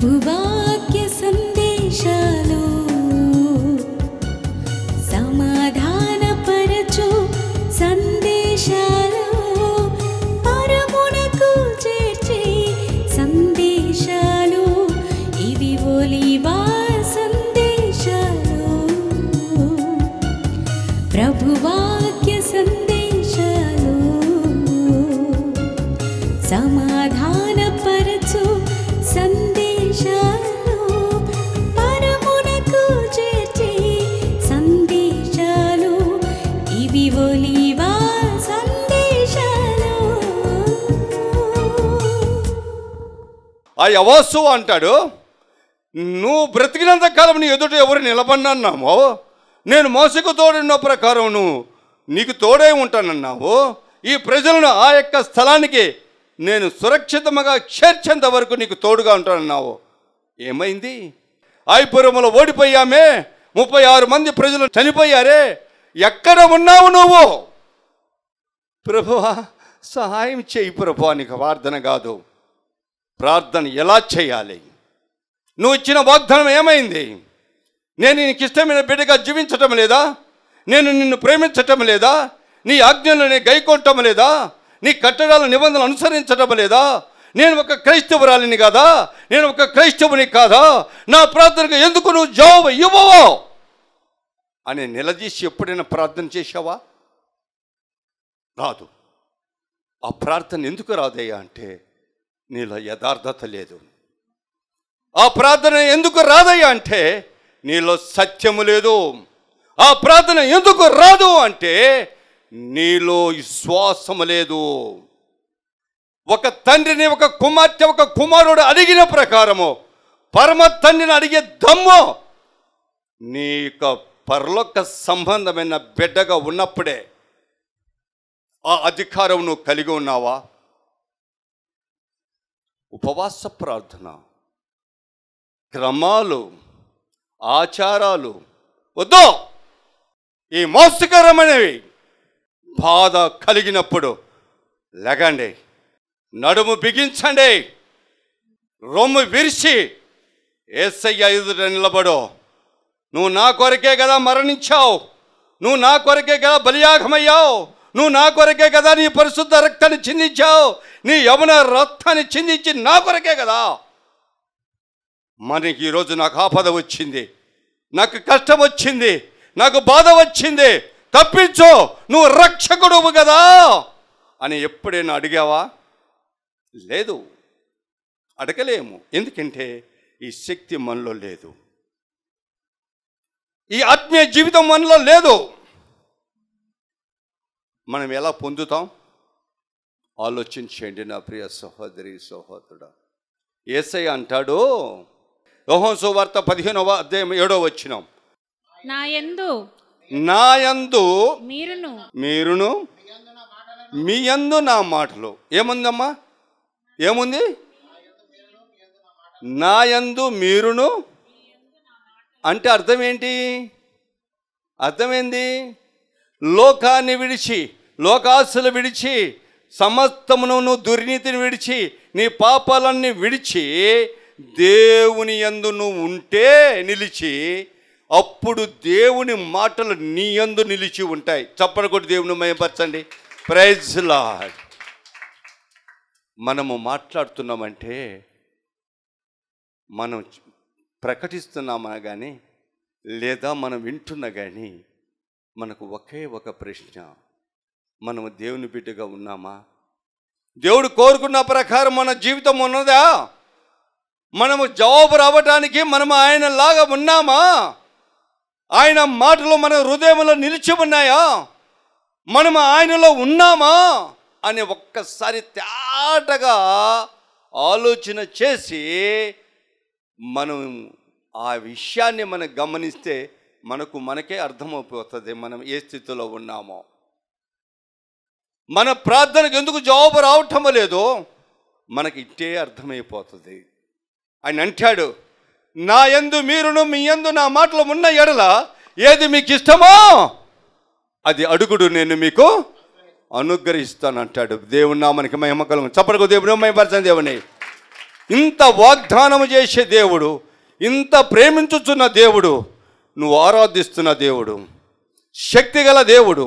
ప్రభువాక్య సందేశాలు సమాధానపరచు సందేశాలు పరమునకు చేర్చే సందేశాలు ఇవి ఒలీవా సందేశాలు ప్రభువాక్య సందేశాలు సమాధానపరచు సందేశాలు పరమునకు చేర్చే సందేశాలు ఇవి ఒలీవా సందేశాలు. ఆ యవోసు అంటాడు, నువ్వు బ్రతికినంత కాలం నీ ఎదుట ఎవరు నిలబడినన్నామో నేను మోసకు తోడున్న ప్రకారం నువ్వు నీకు తోడే ఉంటానన్నావు. ఈ ప్రజలను ఆ యొక్క స్థలానికి నేను సురక్షితంగా చేర్చేంత వరకు నీకు తోడుగా ఉంటానన్నావు. ఏమైంది? ఐపురములో ఓడిపోయామే, 36 మంది ప్రజలు చనిపోయారే, ఎక్కడ ఉన్నావు నువ్వు? ప్రభువా సహాయం చేయి ప్రభువా. నీకు ప్రార్థన కాదు, ప్రార్థన ఎలా చేయాలి? నువ్వు ఇచ్చిన వాగ్దానం ఏమైంది? నేను నీకు ఇష్టమైన బిడ్డగా జీవించటం లేదా? నేను నిన్ను ప్రేమించటం లేదా? నీ ఆజ్ఞలను గైకొనటం లేదా? నీ కట్టడాల నిబంధనలు అనుసరించటం లేదా? నేను ఒక క్రైస్తవురాలిని కాదా? నేను ఒక క్రైస్తవుని కాదా? నా ప్రార్థనకు ఎందుకు నువ్వు జవాబు ఇవ్వవు అని నిలదీసి ఎప్పుడైనా ప్రార్థన చేశావా? రాదు. ఆ ప్రార్థన ఎందుకు రాదయ్యా అంటే నీలో యథార్థత లేదు. ఆ ప్రార్థన ఎందుకు రాదయ్యా అంటే నీలో సత్యము లేదు. ఆ ప్రార్థన ఎందుకు రాదు అంటే నీలో విశ్వాసము లేదు. ఒక తండ్రిని ఒక కుమార్తె ఒక కుమారుడు అడిగిన ప్రకారము పరమ తండ్రిని అడిగే దమ్ము నీకు పరలోక సంబంధమైన బిడ్డగా ఉన్నప్పుడే ఆ అధికారం నువ్వు కలిగి ఉన్నావా? ఉపవాస ప్రార్థన, క్రమాలు, ఆచారాలు వద్దు. ఈ మోసకరమైనవి బాధ కలిగినప్పుడు లెగండి, నడుము బిగించండి, రొమ్ము విరిచి యేసయ్య ఎదుట నిలబడు. నువ్వు నా కొరకే కదా మరణించావు, నువ్వు నా కొరకే కదా బలియాగమయ్యావు, నువ్వు నా కొరకే కదా నీ పరిశుద్ధ రక్తాన్ని చిందించావు, నీ యవన రక్తాన్ని చిందించి నా కొరకే కదా. మనకి ఈరోజు నాకు ఆపద వచ్చింది, నాకు కష్టం వచ్చింది, నాకు బాధ వచ్చింది, తప్పించు, నువ్వు రక్షకుడువు కదా అని ఎప్పుడైనా అడిగావా? లేదు, అడగలేము. ఎందుకంటే ఈ శక్తి మనలో లేదు, ఈ ఆత్మీయ జీవితం మనలో లేదు. మనం ఎలా పొందుతాం? ఆలోచించండి నా ప్రియ సహోదరి సహోదరుడా. యేసయ్య అంటాడు, యోహాను సువార్త 15వ అధ్యాయం 7వ వచనం, నా యందు మీరును మీ యందు నా మాటలు. ఏముందమ్మా? ఏముంది? నా యందు మీరును అంటే అర్థం ఏంటి? అర్థమైంది. లోకాన్ని విడిచి, లోకాశలు విడిచి, సమస్తమును దుర్నీతిని విడిచి, నీ పాపాలన్నీ విడిచి దేవుని యందు నువ్వు ఉంటే నిలిచి, అప్పుడు దేవుని మాటలు నీ యందు నిలిచి ఉంటాయి. చప్పట్లు కొట్టి దేవుని మహిమపరచండి. Praise lord. మనము మాట్లాడుతున్నామంటే మనం ప్రకటిస్తున్నామా కానీ లేదా మనం వింటున్నా కానీ మనకు ఒకే ఒక ప్రశ్న, మనము దేవుని బిడ్డగా ఉన్నామా? దేవుడు కోరుకున్న ప్రకారం మన జీవితం ఉన్నదా? మనము జవాబు రావడానికి మనము ఆయనలాగా ఉన్నామా? ఆయన మాటలు మన హృదయంలో నిలిచి ఉన్నాయా? మనము ఆయనలో ఉన్నామా అని ఒక్కసారి తేటగా ఆలోచన చేసి మనం ఆ విషయాన్ని మనం గమనిస్తే మనకే అర్థమైపోతుంది మనం ఏ స్థితిలో ఉన్నామో. మన ప్రార్థనకు ఎందుకు జవాబు రావటం లేదో మనకి ఇట్టే అర్థమైపోతుంది. ఆయన అంటాడు, నా యందు మీరును మీ యందు నా మాటలు ఉన్న ఎడల ఏది మీకు ఇష్టమో అది అడుగుడు, నేను మీకు అనుగ్రహిస్తాను అంటాడు. దేవుని నామానికి మహిమ కలుగును. చప్పట్లు దేవుని మహిమపరచండి దేవుని. ఇంత వాగ్దానం చేసే దేవుడు, ఇంత ప్రేమించుచున్న దేవుడు, నువ్వు ఆరాధిస్తున్న దేవుడు, శక్తిగల దేవుడు,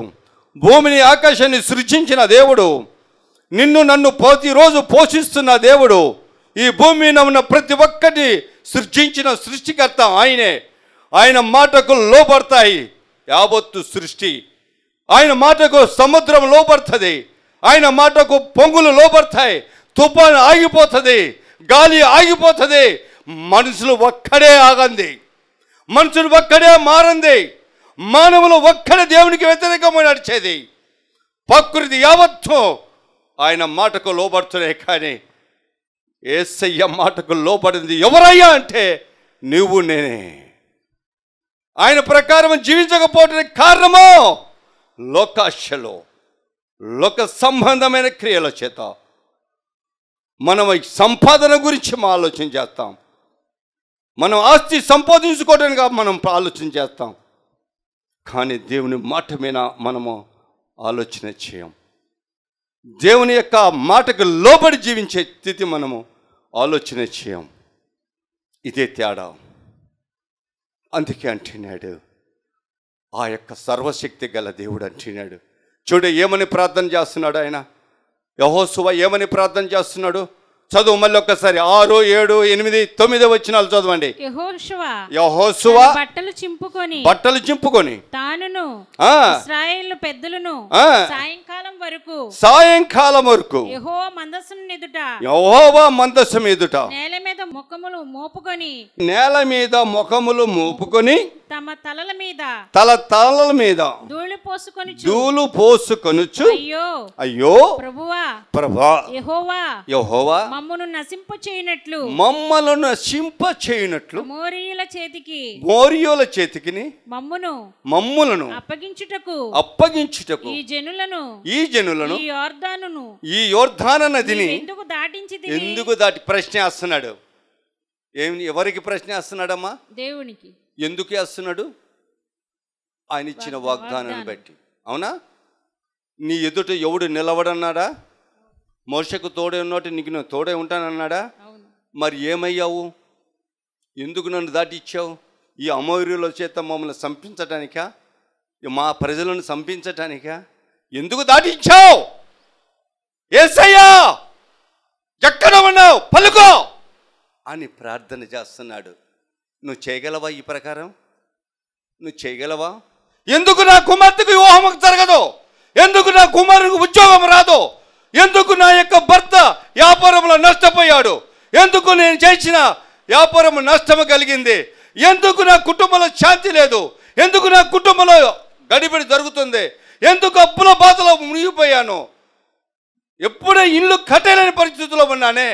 భూమిని ఆకాశాన్ని సృష్టించిన దేవుడు, నిన్ను నన్ను ప్రతిరోజు పోషిస్తున్న దేవుడు, ఈ భూమి మీద ఉన్న ప్రతి ఒక్కటి సృష్టించిన సృష్టికర్త ఆయనే. ఆయన మాటకు లోబడతాయి యావత్తు సృష్టి. ఆయన మాటకు సముద్రం లోబడుతుంది, ఆయన మాటకు పొంగులు లోబడతాయి, తుఫాను ఆగిపోతుంది, గాలి ఆగిపోతుంది. మనుషులు ఒక్కడే ఆగంది, మనుషులు ఒక్కడే మారంది, మానవులు ఒక్కడే దేవునికి వ్యతిరేకంగా నడిచేది. ప్రకృతి యావత్తు ఆయన మాటకు లోబడుతున్నాయి. కానీ యేసయ్య మాటకు లోబడింది ఎవరయ్యా అంటే నువ్వు నేనే. ఆయన ప్రకారం జీవించకపోవడానికి కారణమో లోకాశలో, లోక సంబంధమైన క్రియల చేత. మనం సంపాదన గురించి ఆలోచన చేస్తాం, మనం ఆస్తి సంపాదించుకోవడానికి మనం ఆలోచన చేస్తాం. కానీ దేవుని మాట మీద మనము ఆలోచన చేయం. దేవుని యొక్క మాటకు లోబడి జీవించే స్థితి మనము ఆలోచన చేయం. ఇదే తేడా. అందుకే అంటున్నాడు ఆ యొక్క సర్వశక్తి గల దేవుడు అంటున్నాడు. చూడు ఏమని ప్రార్థన చేస్తున్నాడు ఆయన. యెహోషువ ఏమని ప్రార్థన చేస్తున్నాడు చదువు మళ్ళీ ఒక్కసారి. 6, 7, 8, 9 వచనాలు చదవండి. యెహోషువ బట్టలు చింపుకొని తానును ఇశ్రాయేలు పెద్దలను సాయంకాలం వరకు యెహోవా మందసం ఎదుట నేల మీద ముఖములు మోపుకొని తమ తలల మీద ధూళి పోసుకొనుచు అయ్యో ప్రభువా యెహోవా మమ్మను నశింప చేయునట్లు మోరియుల చేతికి మమ్ములను అప్పగించుటకు ఈ జనులను ఈ యోర్దాను నదిని ఎందుకు దాటి ప్రశ్న వేస్తున్నాడు. ఎవరికి ప్రశ్న వేస్తున్నాడమ్మా? దేవునికి. ఎందుకు వేస్తున్నాడు? ఆయన ఇచ్చిన వాగ్దానాన్ని బట్టి. అవునా? నీ ఎదుట ఎవడు నిలవడన్నాడా? మోషకు తోడే ఉన్నట్టు నీకు నేను తోడే ఉంటానన్నాడా? మరి ఏమయ్యావు? ఎందుకు నన్ను దాటి ఇచ్చావు? ఈ అమోరీల చేత మమ్మల్ని సంపించటానికా? మా ప్రజలను సంపించటానికా? ఎందుకు దాటి ఇచ్చావు? యేసయ్యా ఎక్కడ ఉన్నావు పలుకో అని ప్రార్థన చేస్తున్నాడు. నువ్వు చేయగలవా? ఈ ప్రకారం నువ్వు చేయగలవా? ఎందుకు నా కుమార్తెకు వివాహం జరగదు? ఎందుకు నా కుమారునికి ఉద్యోగం రాదు? ఎందుకు నా యొక్క భర్త వ్యాపారంలో నష్టపోయాడు? ఎందుకు నేను చేసిన వ్యాపారం నష్టం కలిగింది? ఎందుకు నా కుటుంబంలో శాంతి లేదు? ఎందుకు నా కుటుంబంలో గడిబిడి జరుగుతుంది? ఎందుకు అప్పుల బాధలో మునిగిపోయాను? ఎప్పుడే ఇల్లు కట్టలేని పరిస్థితుల్లో ఉన్నానే.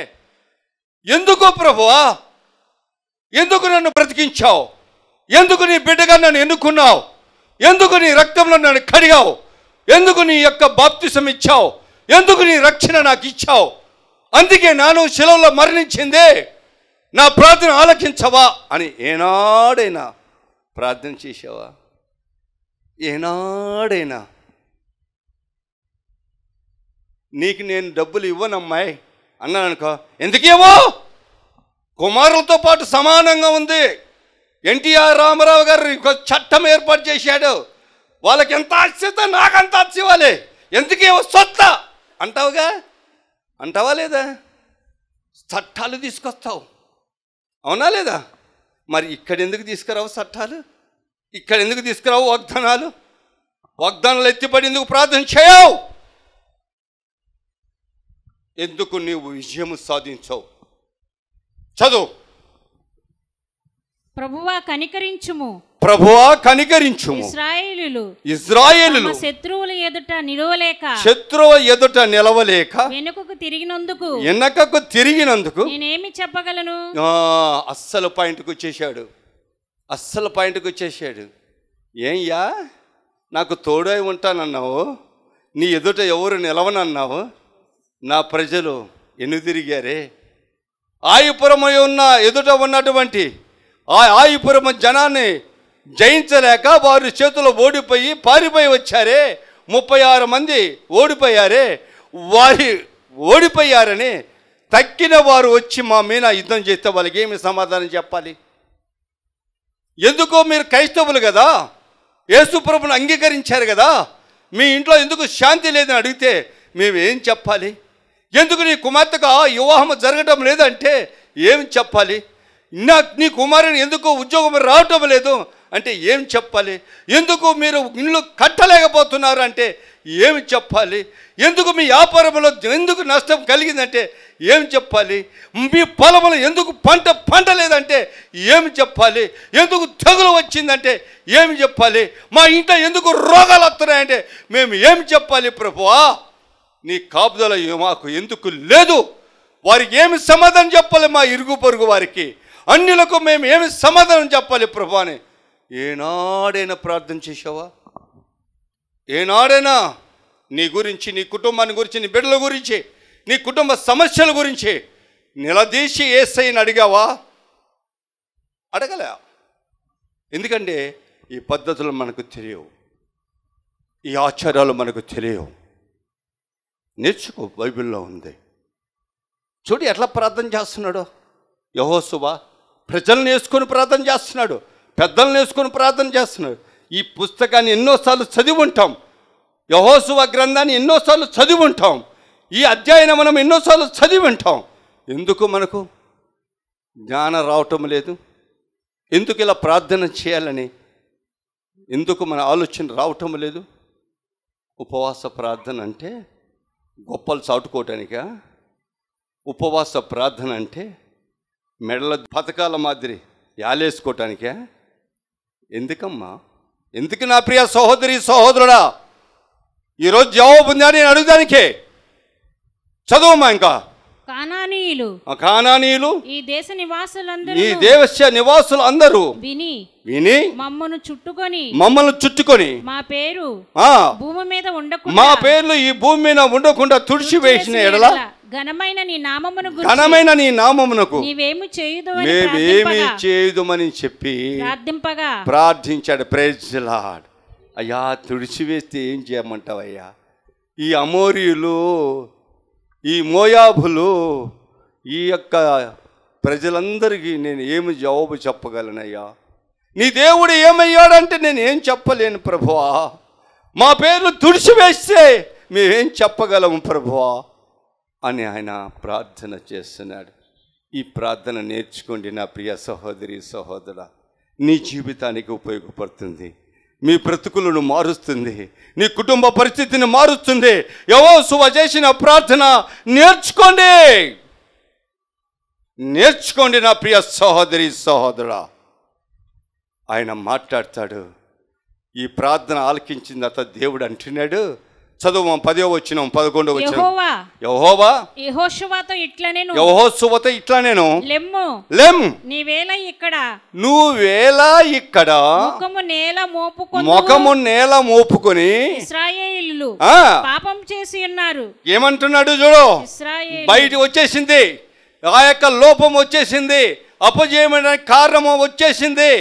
ఎందుకో ప్రభువా? ఎందుకు నన్ను బ్రతికించావు? ఎందుకు నీ బిడ్డగా నన్ను ఎన్నుకున్నావు? ఎందుకు నీ రక్తంలో నన్ను కడిగావు? ఎందుకు నీ యొక్క బాప్తిసం ఇచ్చావు? ఎందుకు నీ రక్షణ నాకు ఇచ్చావు? అందుకే నాను శిలువలో మరణించిందే, నా ప్రార్థన ఆలకించవా అని ఏనాడైనా ప్రార్థన చేసావా? ఏనాడైనా నీకు నేను డబ్బులు ఇవ్వనమ్మాయి అన్నాను అనుకో, ఎందుకేమో కుమారులతో పాటు సమానంగా ఉంది. ఎన్టీఆర్ రామారావు గారు చట్టం ఏర్పాటు చేశాడు. వాళ్ళకి ఎంత ఆస్తితో నాకంత ఆస్తి ఇవ్వాలి, ఎందుకేమో సొత్త అంటావుగా, అంటావా లేదా? చట్టాలు తీసుకొస్తావు, అవునా లేదా? మరి ఇక్కడ ఎందుకు తీసుకురావు చట్టాలు? ఇక్కడ ఎందుకు తీసుకురావు వాగ్దానాలు? వాగ్దానాలు ఎత్తిపడి ఎందుకు ప్రార్థన చేయవు? ఎందుకు నీవు విజయం సాధించవు? చదువు. ప్రభువా కనికరించుము, ప్రభువా కనికరించుము. ఇశ్రాయేలులు శత్రువుల ఎదుట నిలవలేక వెనుకకు తిరిగినందుకు నేనేమి చెప్పగలను? అస్సలు పాయింట్కి వచ్చేసాడు. ఏంయా నాకు తోడై ఉంటానన్నావు, నీ ఎదుట ఎవరు నిలవనన్నావు. నా ప్రజలు ఎన్ను తిరిగారే. ఆయుపురమై ఉన్న ఎదుట ఉన్నటువంటి ఆ ఆయుపురం జనాన్ని జయించలేక వారి చేతుల్లో ఓడిపోయి పారిపోయి వచ్చారే. 36 మంది ఓడిపోయారే. వారి ఓడిపోయారని తక్కిన వారు వచ్చి మా మీద యుద్ధం చేస్తే వాళ్ళకి ఏమి సమాధానం చెప్పాలి? ఎందుకో మీరు క్రైస్తవులు కదా, యేసు ప్రభువును అంగీకరించారు కదా, మీ ఇంట్లో ఎందుకు శాంతి లేదని అడిగితే మేము ఏం చెప్పాలి? ఎందుకు నీ కుమార్తెగా వివాహం జరగటం లేదంటే ఏం చెప్పాలి? నీ కుమారుని ఎందుకు ఉద్యోగం రావటం లేదు అంటే ఏం చెప్పాలి? ఎందుకు మీరు ఇల్లు కట్టలేకపోతున్నారు అంటే ఏమి చెప్పాలి? ఎందుకు మీ వ్యాపారంలో ఎందుకు నష్టం కలిగిందంటే ఏం చెప్పాలి? మీ పొలంలో ఎందుకు పంట లేదంటే ఏమి చెప్పాలి? ఎందుకు తెగులు వచ్చిందంటే ఏమి చెప్పాలి? మా ఇంట్లో ఎందుకు రోగాలు వస్తున్నాయంటే మేము ఏమి చెప్పాలి? ప్రభువా, నీ కాపుదల మాకు ఎందుకు లేదు? వారికి ఏమి సమాధానం చెప్పాలి? మా ఇరుగు పొరుగు వారికి అన్యులకు మేము ఏమి సమాధానం చెప్పాలి ప్రభు అని ఏనాడైనా ప్రార్థన చేసావా? ఏనాడైనా నీ గురించి, నీ కుటుంబాన్ని గురించి, నీ బిడ్డల గురించి, నీ కుటుంబ సమస్యల గురించి నిలదీసి యేసయ్యని అడిగావా? అడగలే. ఎందుకంటే ఈ పద్ధతులు మనకు తెలియవు, ఈ ఆచారాలు మనకు తెలియవు. నేర్చుకో, బైబిల్లో ఉంది. చూడు ఎట్లా ప్రార్థన చేస్తున్నాడో యెహోషువ. ప్రజలను వేసుకొని ప్రార్థన చేస్తున్నాడు, పెద్దలను వేసుకొని ప్రార్థన చేస్తున్నాడు. ఈ పుస్తకాన్ని ఎన్నోసార్లు చదివి ఉంటాం, యెహోషువ గ్రంథాన్ని ఎన్నోసార్లు చదివి ఉంటాం, ఈ అధ్యాయాన్ని మనం ఎన్నోసార్లు చదివి ఉంటాం. ఎందుకు మనకు జ్ఞానం రావటం లేదు? ఎందుకు ఇలా ప్రార్థన చేయాలని ఎందుకు మన ఆలోచన రావటం లేదు? ఉపవాస ప్రార్థన అంటే గొప్పలు చాటుకోవటానికా? ఉపవాస ప్రార్థన అంటే మెడల పథకాల మాదిరి యాలేసుకోవటానికా? ఎందుకమ్మా? ఎందుకు నా ప్రియ సహోదరి సహోదరుడా? ఈరోజు జవాబు ఉందా నేను అడుగుదానికే. చదువమ్మా. ఇంకా కానానీయులు ఈ దేశ నివాసులు అందరూ విని మమ్మల్ని చుట్టుకొని మా పేర్లు ఈ భూమి మీద ఉండకుండా తుడిచివేసిన ఎడల ఘనమైన నీ నామమునకు మేమేమి చేయుదుమని చెప్పి ప్రార్థించాడు. Praise the Lord. అయ్యా, తుడిచివేస్తే ఏం చేయమంటావయ్యా? ఈ అమోరీయులు, ఈ మోయాబులు, ఈ యొక్క ప్రజలందరికీ నేను ఏమి జవాబు చెప్పగలనయ్యా? నీ దేవుడు ఏమయ్యాడంటే నేను ఏం చెప్పలేను ప్రభువా. మా పేర్లు తుడిచివేస్తే మేమేం చెప్పగలము ప్రభువా అని ఆయన ప్రార్థన చేస్తున్నాడు. ఈ ప్రార్థన నేర్చుకోండి నా ప్రియ సహోదరి సహోదరా. నీ జీవితానికి ఉపయోగపడుతుంది, మీ బ్రతుకులను మారుస్తుంది, నీ కుటుంబ పరిస్థితిని మారుస్తుంది. యెహోషువ చేసిన ప్రార్థన నేర్చుకోండి నా ప్రియ సహోదరి సహోదరా. ఆయన మాట్లాడతాడు. ఈ ప్రార్థన ఆలకించిన తర్వాత దేవుడు అంటున్నాడు, చదువు 10వ వచనం 11వ వచనం. యెహోవా యెహోషువతో ఇట్లా నేను లెమ్ నువ్వేళ ఇక్కడ ముఖము నేల మోపుకొని ఇశ్రాయేలీయులు పాపం చేసి ఉన్నారు. ఏమంటున్నాడు చూడు, బయట వచ్చేసింది, ఆ యొక్క లోపం వచ్చేసింది, అపజయమైన కారణం వచ్చేసింది.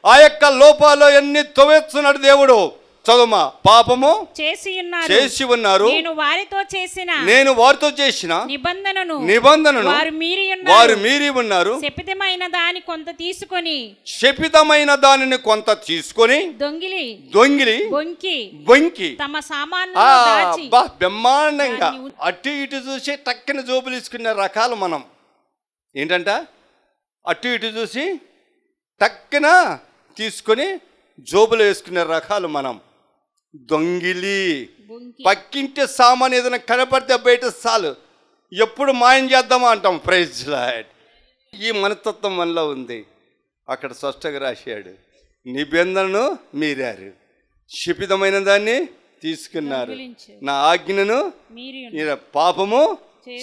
ఆ యొక్క లోపాలు అన్ని తొవేస్తున్నాడు దేవుడు. చదువుమా. పాపము చేసి ఉన్నారు, నేను వారితో చేసిన నిబంధనను వారు మీరి ఉన్నారు. శపితమైన దానిని కొంత తీసుకొని దొంగిలి బొంకి తమ సామాను బ్రహ్మాండంగా అటు ఇటు చూసి టక్కన జోబులు తీసుకునే రకాలు మనం. ఏంటంట? అటు ఇటు చూసి టక్కన తీసుకొని జోబులు వేసుకునే రకాలు మనం. దొంగిలి పక్కింటి సామాన్ ఏదైనా కనపడితే బయట చాలు ఎప్పుడు మాయం చేద్దామా అంటాం. Praise Lord. ఈ మనస్తత్వం మనలో ఉంది. అక్కడ స్పష్టంగా రాశాడు, నిబంధనను మీరారు, శపితమైన దాన్ని తీసుకున్నారు, నా ఆజ్ఞను పాపము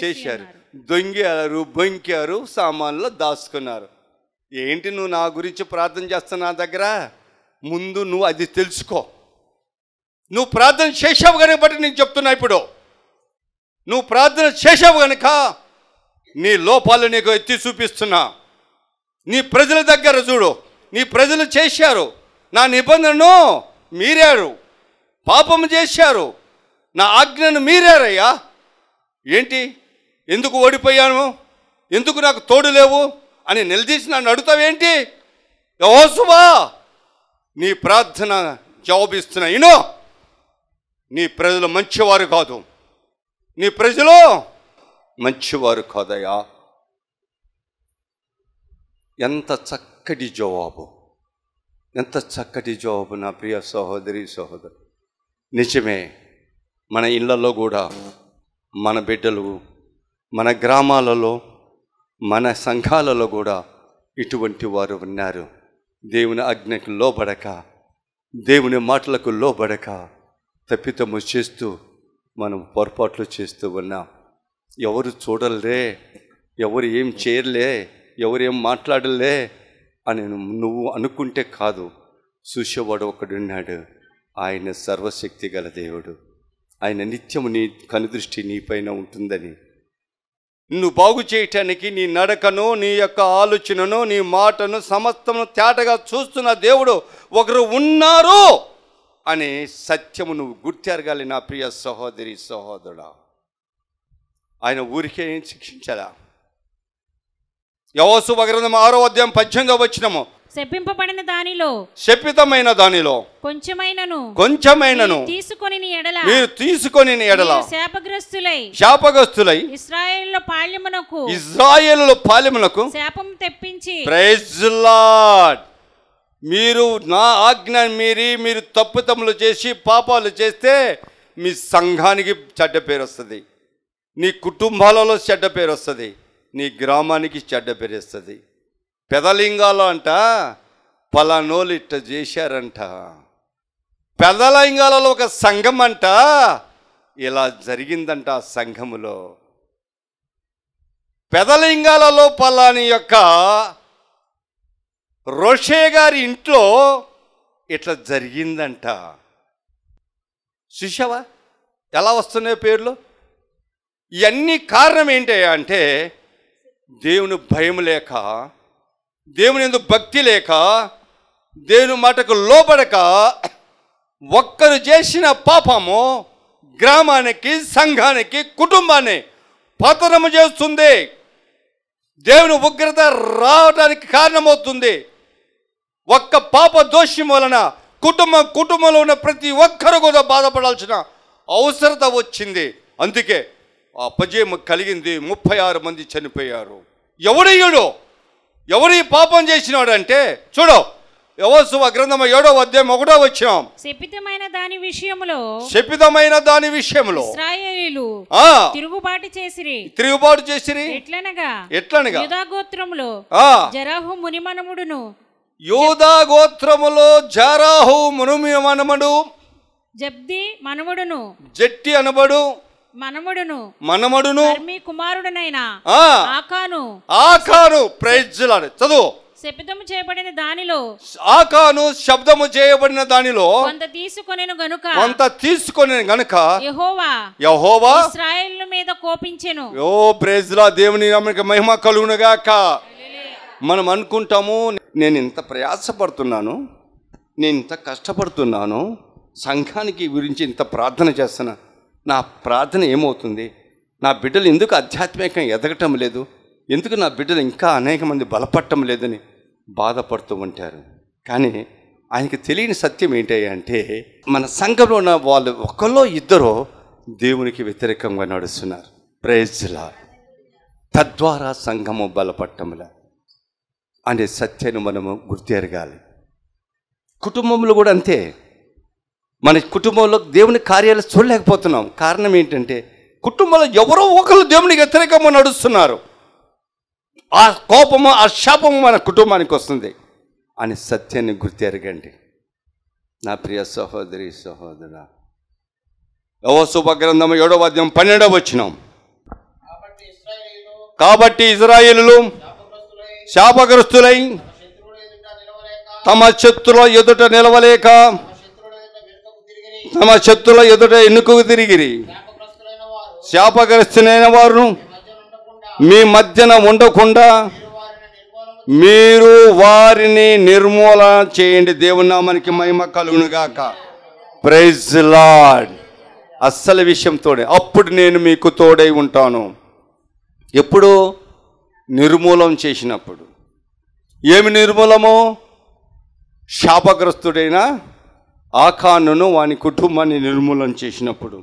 చేశారు, దొంగారు బొంకారు, సామాన్లు దాచుకున్నారు. ఏంటి నువ్వు నా గురించి ప్రార్థన చేస్తున్నా? నా దగ్గర ముందు నువ్వు అది తెలుసుకో. నువ్వు ప్రార్థన చేసావు కనుక బట్టి నేను చెప్తున్నా. ఇప్పుడు నువ్వు ప్రార్థన చేసావు కనుక నీ లోపాలు నీకు ఎత్తి చూపిస్తున్నా. నీ ప్రజల దగ్గర చూడు, నీ ప్రజలు చేశారు, నా నిబంధనను మీరారు, పాపము చేశారు, నా ఆజ్ఞను మీరారయ్యా. ఏంటి? ఎందుకు ఓడిపోయాను, ఎందుకు నాకు తోడు లేవు అని నిలదీసి నన్ను అడుగుతావేంటి? యెహోషువా, నీ ప్రార్థన జవాబిస్తున్నా ఇనో. నీ ప్రజలు మంచివారు కాదు, నీ ప్రజలు మంచివారు కాదయ్యా. ఎంత చక్కటి జవాబు, ఎంత చక్కటి జవాబు నా ప్రియ సహోదరి సహోదరు. నిజమే, మన ఇళ్ళల్లో కూడా మన బిడ్డలు, మన గ్రామాలలో, మన సంఘాలలో కూడా ఇటువంటి వారు ఉన్నారు. దేవుని ఆజ్ఞకు లోబడక, దేవుని మాటలకు లోబడక తప్పితము చేస్తూ మనం పొరపాట్లు చేస్తూ ఉన్నాం. ఎవరు చూడలే, ఎవరు ఏం చేయలే, ఎవరు ఏం మాట్లాడలే అని నువ్వు అనుకుంటే కాదు. చూసేవాడు ఒకడున్నాడు, ఆయన సర్వశక్తి గల దేవుడు. ఆయన నిత్యము నీ కనుదృష్టి నీపైన ఉంటుందని, నువ్వు బాగు చేయటానికి నీ నడకను, నీ యొక్క ఆలోచనను, నీ మాటను సమస్తమును తేటగా చూస్తున్న దేవుడు ఒకరు ఉన్నారు అనే సత్యము నువ్వు గుర్తెరగాలి నా ప్రియ సహోదరి సహోదరుడా. ఆయన ఊరికే శిక్షించాలా? యెహోషువ గ్రంథం 6వ అధ్యాయం 18వ వచనము, శపింపబడిన దానిలో, శపితమైన దానిలో కొంచెమైనను తీసుకొని మీరు తీసుకొని ఎడల శాపగ్రస్తులై ఇశ్రాయేలు పాళెమునకు శాపం తెప్పించి, ప్రైజ్ లార్డ్, మీరు నా ఆజ్ఞ మీరి మీరు తప్పుతములు చేసి పాపాలు చేస్తే మీ సంఘానికి చెడ్డ పేరు వస్తుంది, నీ కుటుంబాలలో చెడ్డ పేరు వస్తుంది, నీ గ్రామానికి చెడ్డ పేరు వస్తుంది. పెదలింగాలు అంట పలానోళ్ళు ఇట్ట చేశారంట. పెదలింగాలలో ఒక సంఘం అంట ఇలా జరిగిందంట. ఆ సంఘములో పెదలింగాలలో పలాని యొక్క రోషే గారి ఇంట్లో ఇట్లా జరిగిందంట. చూసావా ఎలా వస్తున్నాయి పేర్లు? ఇవన్నీ కారణం ఏంటి అంటే దేవుని భయం లేక, దేవుని యందు భక్తి లేక, దేవుని మాటకు లోబడక ఒక్కరు చేసిన పాపము గ్రామానికి, సంఘానికి, కుటుంబాన్ని పతనము చేస్తుంది. దేవుని ఉగ్రత రావడానికి కారణమవుతుంది. ఒక్క పాప దోషం వలన కుటుంబంలో ఉన్న ప్రతి ఒక్కరు కూడా బాధపడాల్సిన అవసరత వచ్చింది. అందుకే ఆ అపజయం కలిగింది. 36 మంది చనిపోయారు. ఎవడు ఈ పాపం చేసినాడు అంటే చూడు, యెహోషువ గ్రంథం 7వ అధ్యాయం 1వ వచనం, శపితమైన దాని విషయములో ఇశ్రాయేలీయులు తిరుగుబాటు చేసిరి. ఎట్లనగా యూదా గోత్రములో జరాహు మునిమనమడు జబ్ది మనవడును జట్టి అనబడు మనమడును కుమారుడునైన ఆకాను ప్రైజ్ లార్డ్ చదువు. శబ్దము చేయబడిన దానిలో ఆకాను శబ్దము చేయబడిన దానిలో కొంత తీసుకొనిన గనుక యెహోవా ఇశ్రాయేలు మీద కోపించెను. ఓ ప్రైజ్ లార్డ్, దేవుని నామమునకు మహిమ కలుగును గాక. మనం అనుకుంటాము, నేను ఇంత ప్రయాసపడుతున్నాను, నేను ఇంత కష్టపడుతున్నాను, సంఘానికి గురించి ఇంత ప్రార్థన చేస్తున్నా, నా ప్రార్థన ఏమవుతుంది? నా బిడ్డలు ఎందుకు ఆధ్యాత్మికంగా ఎదగటం లేదు? ఎందుకు నా బిడ్డలు ఇంకా అనేక మంది బలపడటం లేదని బాధపడుతూ ఉంటారు. కానీ ఆయనకి తెలియని సత్యం ఏంటి అంటే మన సంఘంలో ఉన్న వాళ్ళు ఒకళ్ళో ఇద్దరో దేవునికి వ్యతిరేకంగా నడుస్తున్నారు. Praise Lord. తద్వారా సంఘము బలపడటంలా అనే సత్యాన్ని మనము గుర్తెరగాలి. కుటుంబంలో కూడా అంతే. మన కుటుంబంలో దేవుని కార్యాలు చూడలేకపోతున్నాం. కారణం ఏంటంటే కుటుంబంలో ఎవరో ఒకరు దేవునికి వ్యతిరేకంగా నడుస్తున్నారు. ఆ కోపము, ఆ శాపము మన కుటుంబానికి వస్తుంది అనే సత్యాన్ని గుర్తెరగండి నా ప్రియ సహోదరి సహోదరా. యెహోషువ గ్రంథం 7వ అధ్యాయం 12వ వచనం, కాబట్టి ఇశ్రాయేలులు శాపగ్రస్తులై తమ శత్రుల ఎదుట నిలవలేక తమ శత్రుల ఎదుట ఎన్నుకు తిరిగిరి. శాపగ్రస్తులైన వారు మీ మధ్యన ఉండకుండా మీరు వారిని నిర్మూలన చేయండి. దేవుని నామానికి మహిమ కలుగును గాక. Praise Lord. అస్సలు విషయం తోడే, అప్పుడు నేను మీకు తోడై ఉంటాను. ఎప్పుడు? నిర్మూలం చేసినప్పుడు. ఏమి నిర్మూలము? శాపగ్రస్తుడైన ఆకానును వాని కుటుంబాన్ని నిర్మూలన చేసినప్పుడు,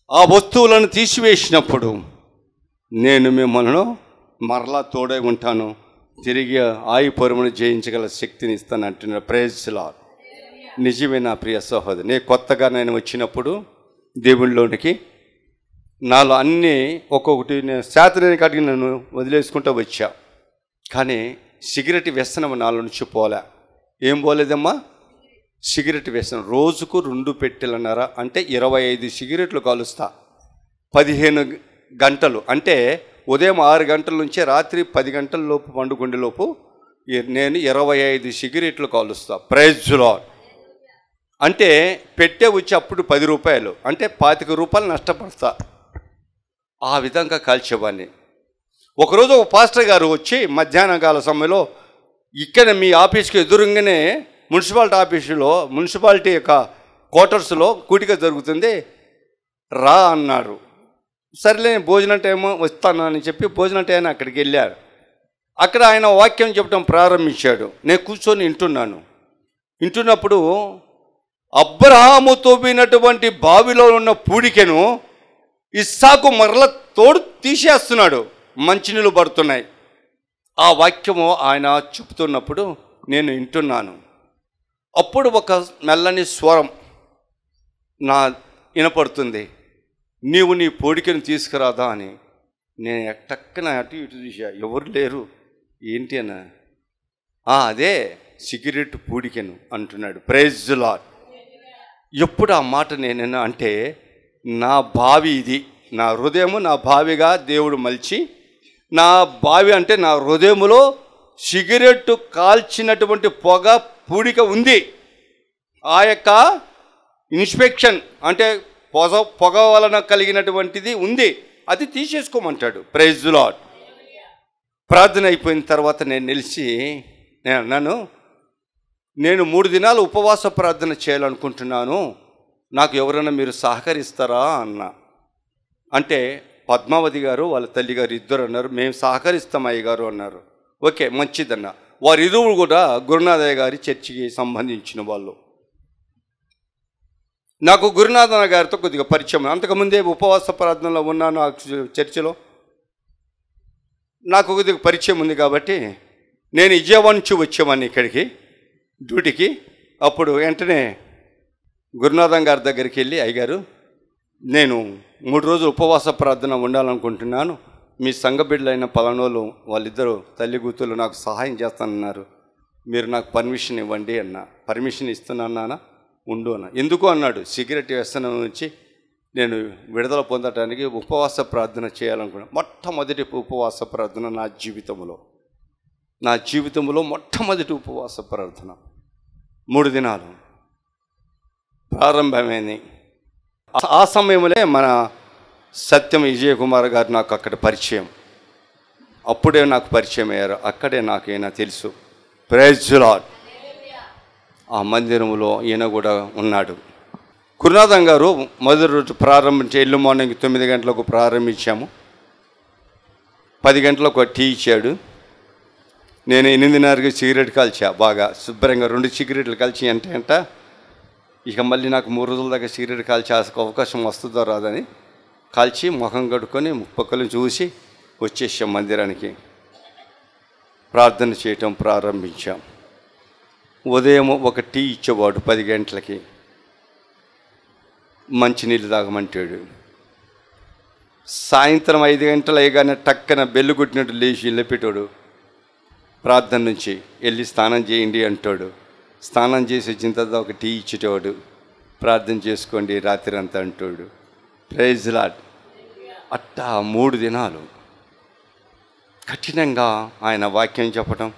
ఆ వస్తువులను తీసివేసినప్పుడు నేను మిమ్మల్ని మరలా తోడై ఉంటాను, తిరిగి ఆయుపరుమును జయించగల శక్తిని ఇస్తాను అంటున్నాడు. Praise Lord. నిజమే నా ప్రియ సహోదరు. నేను కొత్తగా వచ్చినప్పుడు దేవుళ్ళలోనికి నాలో అన్నీ ఒక్కొక్కటి నేను శాతలేని కాటికి నన్ను వదిలేసుకుంటూ వచ్చా. కానీ సిగరెట్ వ్యసనం నాలో నుంచి పోలే. ఏం పోలేదమ్మా? సిగరెట్ వ్యసనం. రోజుకు 2 పెట్టెలన్నారా అంటే 25 సిగరెట్లు కాలుస్తా. 15 గంటలు అంటే ఉదయం 6 గంటల నుంచి రాత్రి 10 గంటల లోపు పండుకుండే లోపు నేను 25 సిగరెట్లు కాలుస్తా. Praise lord. అంటే పెట్టే వచ్చి అప్పుడు 10 రూపాయలు అంటే 25 రూపాయలు నష్టపడతా. ఆ విధంగా కాల్చేవాడిని. ఒకరోజు ఒక పాస్టర్ గారు వచ్చి మధ్యాహ్న కాల సమయంలో ఇక్కడ మీ ఆఫీస్కి ఎదురుగానే మున్సిపాలిటీ ఆఫీసులో మున్సిపాలిటీ యొక్క క్వార్టర్స్లో కూడిక జరుగుతుంది రా అన్నారు. సరేలే భోజనం టైము వస్తాను అని చెప్పి భోజనం టైం అక్కడికి వెళ్ళారు. అక్కడ ఆయన వాక్యం చెప్పడం ప్రారంభించాడు. నేను కూర్చొని వింటున్నప్పుడు అబ్రహాము తవ్వినటువంటి బావిలో ఉన్న పూడికను ఇస్సాకు మరల తోడు తీసేస్తున్నాడు, మంచినీళ్ళు పడుతున్నాయి. ఆ వాక్యము ఆయన చెప్తున్నప్పుడు నేను వింటున్నాను. అప్పుడు ఒక మెల్లని స్వరం నా వినపడుతుంది, నీవు నీ పూడికను తీసుకురాదా అని. నేను టక్కన అటు ఇటు చూసా, ఎవరు లేరు. ఏంటి అన్న? అదే సిగరెట్ పూడికను అంటున్నాడు. Praise Lord. ఎప్పుడు ఆ మాట నేనన్నా అంటే నా బావి ఇది, నా హృదయము నా బావిగా దేవుడు మలిచి, నా బావి అంటే నా హృదయములో సిగరెట్టు కాల్చినటువంటి పొగ పూడిక ఉంది. ఆ యొక్క ఇన్స్పెక్షన్ అంటే పొగ వలన కలిగినటువంటిది ఉంది, అది తీసేసుకోమంటాడు. Praise lord. ప్రార్థన అయిపోయిన తర్వాత నేను నిలిచి నేను అన్నాను, నేను 3 దినాలు ఉపవాస ప్రార్థన చేయాలనుకుంటున్నాను, నాకు ఎవరైనా మీరు సహకరిస్తారా అన్న. అంటే పద్మావతి గారు వాళ్ళ తల్లి గారు ఇద్దరు అన్నారు, మేము సహకరిస్తాం అయ్య గారు అన్నారు. ఓకే మంచిదన్న. వారు ఇరువురు కూడా గురునాథయ్య గారి చర్చికి సంబంధించిన వాళ్ళు. నాకు గురునాథన్న గారితో కొద్దిగా పరిచయం. అంతకుముందే ఉపవాస ప్రార్థనలో ఉన్నాను ఆ చర్చిలో, నాకు కొద్దిగా పరిచయం ఉంది కాబట్టి నేను విజయవాడ నుంచి వచ్చేవాడిని ఇక్కడికి డ్యూటీకి. అప్పుడు వెంటనే గురునాథం గారి దగ్గరికి వెళ్ళి, అయ్యగారు నేను 3 రోజులు ఉపవాస ప్రార్థన ఉండాలనుకుంటున్నాను, మీ సంఘ బిడ్డలైన పలానోళ్ళు వాళ్ళిద్దరూ తల్లి కూతురు నాకు సహాయం చేస్తానన్నారు, మీరు నాకు పర్మిషన్ ఇవ్వండి అన్న. పర్మిషన్ ఇస్తున్నానా? ఉండు అన్న. ఎందుకు అన్నాడు, సిగరెట్ వ్యసనం నుంచి నేను విడుదల పొందడానికి ఉపవాస ప్రార్థన చేయాలనుకున్నాను. మొట్టమొదటి ఉపవాస ప్రార్థన నా జీవితంలో మొట్టమొదటి ఉపవాస ప్రార్థన 3 దినాలు ప్రారంభమైంది. ఆ సమయంలో మన సత్యం విజయ్ కుమార్ గారు నాకు అక్కడ పరిచయం. అప్పుడే నాకు పరిచయం అయ్యారు, అక్కడే నాకైనా తెలుసు. Praise lord. ఆ మందిరంలో ఈయన కూడా ఉన్నాడు. గురునాథం గారు మొదటి రోజు ప్రారంభించి ఎర్లీ మార్నింగ్ 9 గంటలకు ప్రారంభించాము. 10 గంటలకు టీ ఇచ్చాడు. నేను 8:30కి సిగరెట్ కాల్చా. బాగా శుభ్రంగా 2 సిగరెట్లు కాల్చి అంట ఇక మళ్ళీ నాకు 3 రోజుల దాకా సిగరెట్ కాల్చే అవకాశం వస్తుందో రాదని కాల్చి ముఖం కడుక్కొని పక్కలు చూసి వచ్చేసాం మందిరానికి. ప్రార్థన చేయటం ప్రారంభించాం. ఉదయం ఒక టీ ఇచ్చేవాడు 10 గంటలకి, మంచినీళ్ళు తాగమంటాడు. సాయంత్రం 5 గంటలు అయ్యగానే టక్కన బెల్లు కొట్టినట్టు లేచి వెళ్ళిపెట్టాడు. ప్రార్థన నుంచి వెళ్ళి స్నానం చేయండి అంటాడు. స్నానం చేసి వచ్చిన తర్వాత ఒక టీ ఇచ్చేటవాడు, ప్రార్థన చేసుకోండి రాత్రి అంతా అంటాడు. Praise Lord. అట్టా 3 దినాలు కఠినంగా ఆయన వాక్యం చెప్పటం,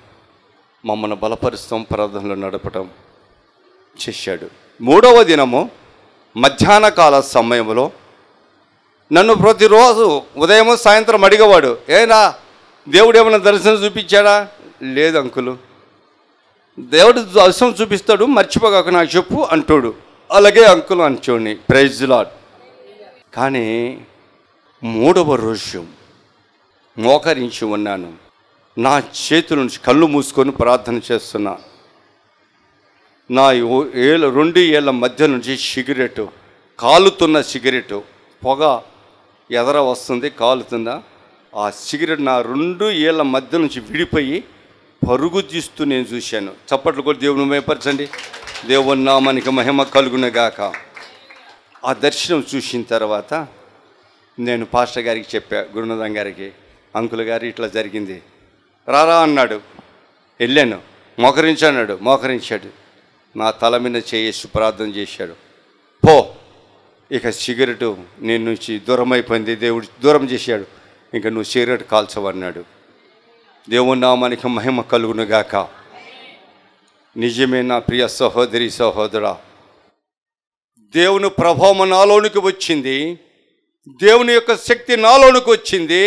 మమ్మల్ని బలపరుస్తాం, ప్రార్థనలో నడపటం చేశాడు. 3వ దినము మధ్యాహ్న కాల సమయంలో నన్ను ప్రతిరోజు ఉదయం సాయంత్రం అడిగేవాడు, ఏనా దేవుడు ఏమైనా దర్శనం చూపించాడా? లేదు అంకులు. దేవుడు దర్శనం చూపిస్తాడు, మర్చిపోగాక నాకు చెప్పు అంటాడు. అలాగే అంకులు అంటోని. Praise lord. కానీ 3వ రోజు మోకరించి ఉన్నాను. నా చేతుల నుంచి కళ్ళు మూసుకొని ప్రార్థన చేస్తున్నా. నా 2 ఏళ్ళ మధ్య నుంచి సిగరెట్, కాలుతున్న సిగరెట్ పొగ ఎదర వస్తుంది, కాలుతుందా. ఆ సిగరెట్ నా 2 ఏళ్ళ మధ్య నుంచి విడిపోయి పరుగు తీస్తూ నేను చూశాను. చప్పట్లు కూడా దేవుని మహిమపరచండి. దేవుని నామానికి మహిమ కలుగునగాక. ఆ దర్శనం చూసిన తర్వాత నేను పాస్టర్ గారికి చెప్పా, గురునాథం గారికి, అంకుల్ గారు ఇట్లా జరిగింది, రారా అన్నాడు. వెళ్ళాను. మోకరించాడు, మోకరించాడు. నా తల మీద చేసి ప్రార్థన చేశాడు. పో, ఇక సిగరెట్ నేను నుంచి దూరం అయిపోయింది, దేవుడు దూరం చేశాడు, ఇంకా నువ్వు సిగరెట్ కాల్చవన్నాడు. దేవుని నామానికి మహిమ కలుగునుగాక. నిజమే నా ప్రియ సహోదరి సహోదరా, దేవుని ప్రభావం నాలోనికి వచ్చింది, దేవుని యొక్క శక్తి నాలోనికి వచ్చింది.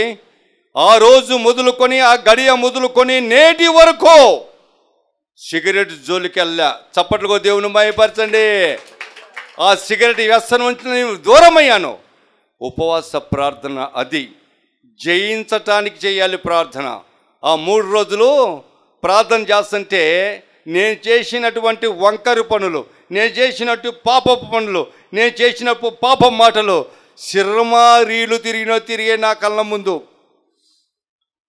ఆ రోజు మొదలుకొని, ఆ గడియ మొదలుకొని నేటి వరకు సిగరెట్ జోలికి వెళ్ళా. చప్పట్లుగా దేవుని మహిమపరచండి. ఆ సిగరెట్ వ్యసనం నుంచి నేను దూరమయ్యాను. ఉపవాస ప్రార్థన అది జయించటానికి చేయాలి ప్రార్థన. ఆ 3 రోజులు ప్రార్థన చేస్తుంటే నేను చేసినటువంటి వంకరు పనులు, నేను చేసినట్టు పాపపు పనులు, నేను చేసినప్పుడు పాప మాటలు శిరమారీలు తిరిగే నా కళ్ళ ముందు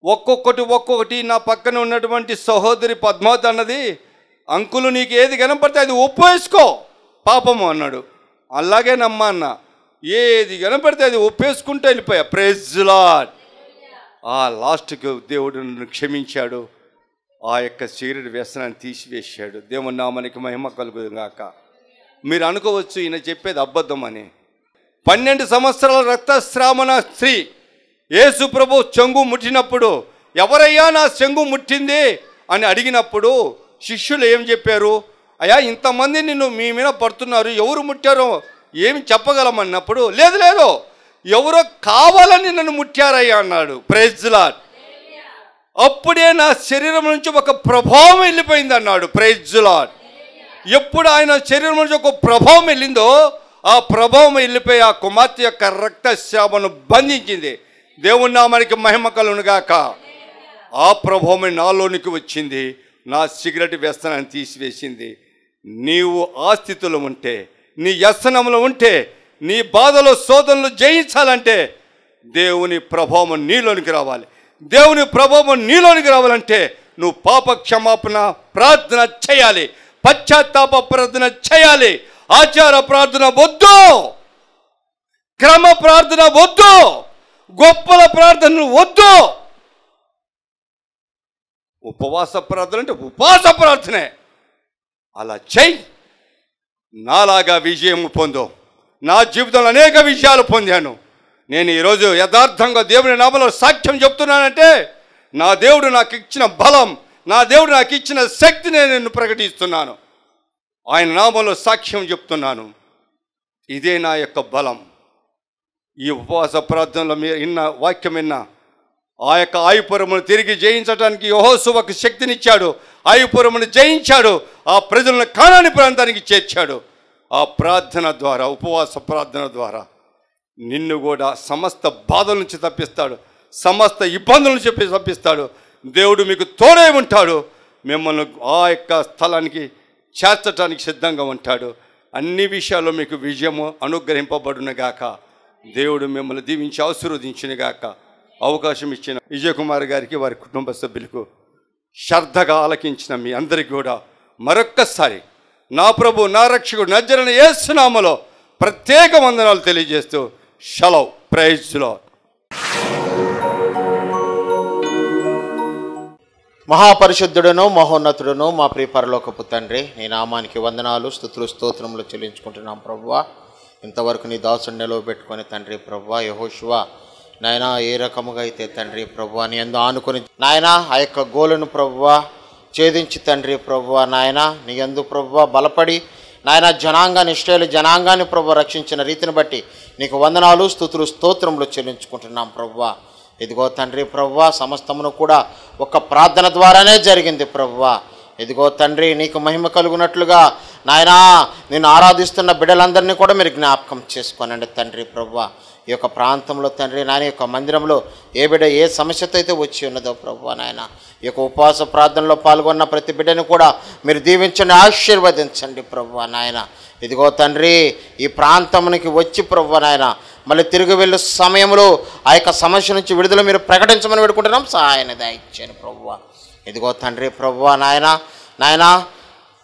ఒక్కొక్కటి నా పక్కన ఉన్నటువంటి సహోదరి పద్మావతి అన్నది, అంకులు నీకు ఏది కనపడితే అది ఒప్పేసుకో పాపము అన్నాడు. అలాగే నమ్మా అన్న, ఏది కనపడితే అది ఒప్పేసుకుంటూ వెళ్ళిపోయా. Praise lord. ఆ లాస్ట్కి దేవుడు నన్ను క్షమించాడు. ఆ యొక్క సిగరెట్ వ్యసనాన్ని తీసివేశాడు. దేవుని నామానికి మహిమ కలుగుగాక. మీరు అనుకోవచ్చు ఈయన చెప్పేది అబద్ధం అని. 12 సంవత్సరాల రక్తస్రావణ స్త్రీ యేసు ప్రభు చెంగు ముట్టినప్పుడు, ఎవరయ్యా నా చెంగు ముట్టింది అని అడిగినప్పుడు శిష్యులు ఏం చెప్పారు? అయ్యా ఇంతమంది నిన్ను మీ మీద పడుతున్నారు, ఎవరు ముట్టారో ఏమి చెప్పగలమన్నప్పుడు, లేదు ఎవరో కావాలని నన్ను ముట్టారయ్యా అన్నాడు. Praise Lord. అప్పుడే నా శరీరం నుంచి ఒక ప్రభావం వెళ్ళిపోయింది అన్నాడు. Praise Lord. ఎప్పుడు ఆయన శరీరం నుంచి ఒక ప్రభావం వెళ్ళిందో ఆ ప్రభావం వెళ్ళిపోయి ఆ కుమార్తె యొక్క రక్తస్రావను బంధించింది. దేవుని నామానికి మహిమ కలుగునుగాక. ఆ ప్రభావం నాలోనికి వచ్చింది, నా సిగరెట్ వ్యసనాన్ని తీసివేసింది. నీవు ఆ స్థితిలో ఉంటే, నీ వ్యసనంలో ఉంటే, నీ బాధలో శోధనలు జయించాలంటే దేవుని ప్రభావం నీలోనికి రావాలి. దేవుని ప్రభావం నీలోనికి రావాలంటే నువ్వు పాప క్షమాపణ ప్రార్థన చేయాలి, పశ్చాత్తాప ప్రార్థన చేయాలి. ఆచార ప్రార్థన వద్దు, క్రమ ప్రార్థన వద్దు, గొప్పల ప్రార్థనలు వద్దు. ఉపవాస ప్రార్థన అంటే ఉపవాస ప్రార్థనే. అలా చెయ్యి, నాలాగా విజయం పొందు. నా జీవితంలో అనేక విజయాలు పొందాను. నేను ఈరోజు యథార్థంగా దేవుని నామములో సాక్ష్యం చెప్తున్నానంటే నా దేవుడు నాకు ఇచ్చిన బలం, నా దేవుడు నాకు ఇచ్చిన శక్తిని నేను ప్రకటిస్తున్నాను. ఆయన నామములో సాక్ష్యం చెప్తున్నాను. ఇదే నా యొక్క బలం. ఈ ఉపవాస ప్రార్థనలో మీరు విన్న వాక్యం విన్న ఆ యొక్క ఆయుపురమును తిరిగి జయించడానికి యెహోషువకు శక్తినిచ్చాడు. ఆయుపురమును జయించాడు, ఆ ప్రజలను కానాని ప్రాంతానికి చేర్చాడు. ఆ ప్రార్థన ద్వారా, ఉపవాస ప్రార్థన ద్వారా నిన్ను కూడా సమస్త బాధల నుంచి తప్పిస్తాడు, సమస్త ఇబ్బందుల నుంచి తప్పిస్తాడు. దేవుడు మీకు తోడై ఉంటాడు, మిమ్మల్ని ఆ యొక్క స్థలానికి చేర్చడానికి సిద్ధంగా ఉంటాడు. అన్ని విషయాల్లో మీకు విజయము అనుగ్రహింపబడునుగాక. దేవుడు మిమ్మల్ని దీవించి ఆశీర్వదించునుగాక. అవకాశం ఇచ్చిన విజయ్ కుమార్ గారికి, వారి కుటుంబ సభ్యులకు, శ్రద్ధగా ఆలకించిన మీ అందరికీ కూడా మరొక్కసారి నా ప్రభు, నా రక్షకుడు నజరేయుడైన యేసు నామములో ప్రత్యేక వందనాలు తెలియజేస్తూ షలౌ. Praise lord. మహాపరిశుద్ధుడును మహోన్నతుడును మా ప్రియ పరలోకపు తండ్రి, నీ నామానికి వందనాలు, స్తుతులు, స్తోత్రములు చెల్లించుకుంటున్నాం ప్రభువా. ఇంతవరకు నీ దాసుని నిలవబెట్టుకొని తండ్రి ప్రభువా, యెహోషువ నాయన ఏ రకముగా అయితే తండ్రి ప్రభువా నీ యందు ఆనుకొని నాయన ఆ యొక్క గోలును ప్రభువా ఛేదించి తండ్రి ప్రభువా నాయన నీ యందు ప్రభువా బలపడి నాయన జనాంగాన్ని, ఇశ్రాయేలు జనాంగాన్ని ప్రభువా రక్షించిన రీతిని బట్టి నీకు వందనాలు, స్తుతులు, స్తోత్రములు చెల్లించుకుంటున్నాం ప్రభువా. ఇదిగో తండ్రి ప్రభువా, సమస్తమును కూడా ఒక ప్రార్థన ద్వారానే జరిగింది ప్రభువా. ఇదిగో తండ్రి నీకు మహిమ కలుగునట్లుగా నాయనా నేను ఆరాధిస్తున్న బిడ్డలందరినీ కూడా మీరు జ్ఞాపకం చేసుకోనండి తండ్రి ప్రభువా. ఈ యొక్క ప్రాంతంలో తండ్రి నాయన యొక్క మందిరంలో ఏ బిడ్డ ఏ సమస్యతో అయితే వచ్చి ఉన్నదో ప్రభువా నాయన ఈ యొక్క ఉపవాస ప్రార్థనలో పాల్గొన్న ప్రతి బిడ్డను కూడా మీరు దీవించండి, ఆశీర్వదించండి ప్రభువా నాయన. ఇదిగో తండ్రి ఈ ప్రాంతానికి వచ్చి ప్రభువా నాయన మళ్ళీ తిరిగి వెళ్ళే సమయంలో ఆ యొక్క సమస్య నుంచి విడుదల మీరు ప్రకటించమని వేడుకుంటున్నాం. సహాయాన్ని దయచేయండి ప్రభువా. ఇదిగో తండ్రి ప్రభువా నాయనా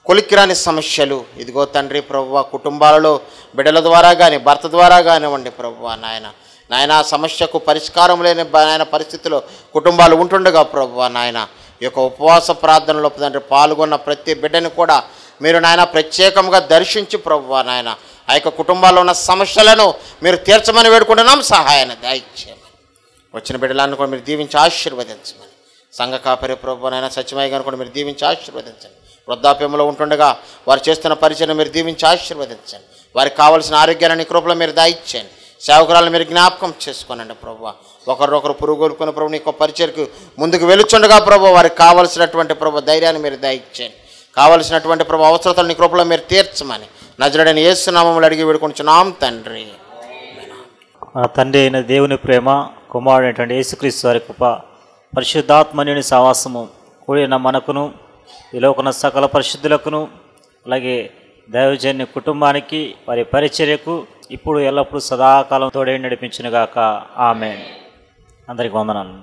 కొలిక్కిరాని సమస్యలు ఇదిగో తండ్రి ప్రభువా కుటుంబాలలో బిడ్డల ద్వారా కానీ భర్త ద్వారా కానివ్వండి ప్రభువా నాయన సమస్యకు పరిష్కారం లేని నాయన పరిస్థితిలో కుటుంబాలు ఉంటుండగా ప్రభువా నాయన ఈ యొక్క ఉపవాస ప్రార్థనలో తండ్రి పాల్గొన్న ప్రతి బిడ్డని కూడా మీరు నాయన ప్రత్యేకంగా దర్శించి ప్రభువా నాయన ఆ యొక్క కుటుంబాల్లో ఉన్న సమస్యలను మీరు తీర్చమని వేడుకుంటున్నాం. సహాయాన్ని దయచేయమని వచ్చిన బిడ్డలను కూడా మీరు దీవించి ఆశీర్వదించమని సంఘ కాపరి ప్రభువా సత్యమయ్య గారిని కూడా మీరు దీవించి ఆశీర్వదించండి. వృద్ధాప్యంలో ఉంటుండగా వారు చేస్తున్న పరిచయం మీరు దీవించి ఆశీర్వదించండి. వారికి కావాల్సిన ఆరోగ్యాన్ని కృపలో మీరు దయచేయండి. సేవకురాలను మీరు జ్ఞాపకం చేసుకోనండి ప్రభువా. ఒకరినొకరు పురుగొల్పుకుని ప్రభు నీకు పరిచయకు ముందుకు వెలుచుండగా ప్రభు వారికి కావలసినటువంటి ప్రభు ధైర్యాన్ని మీరు దయచేయండి. కావలసినటువంటి ప్రభు అవసరతలని కృపలో మీరు తీర్చమని నజరుడైన యేసు నామములో అడిగి వేడుకొంచున్నాం తండ్రి. మన తండ్రి అయిన దేవుని ప్రేమ, కుమారుడైనటువంటి యేసుక్రీస్తు వారి కృప, పరిశుద్ధాత్మని సహవాసము కూడిన మనకును ఈ లోకన సకల పరిశుద్ధులకును అలాగే దైవజన్య కుటుంబానికి వారి పరిచర్యకు ఇప్పుడు ఎల్లప్పుడూ సదాకాలం తోడే నడిపించునుగాక. ఆమేన్. అందరికి వందనాలు.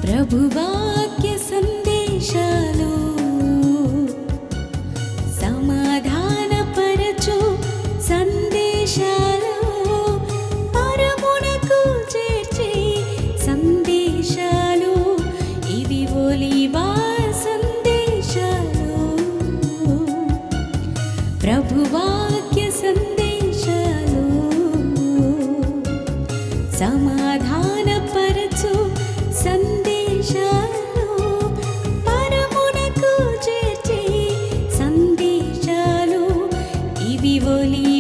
ప్రభువాక్య సందేశాలు సమాధానపరచు సందేశాలు పరమునకు చేర్చే సందేశాలు ఇవి ఒలీవా సందేశాలు. ప్రభువాక్య సందేశాలు సమాధానపరచు సందేశాలు పరమునకు చేర్చే సందేశాలు ఇవి ఒలీవా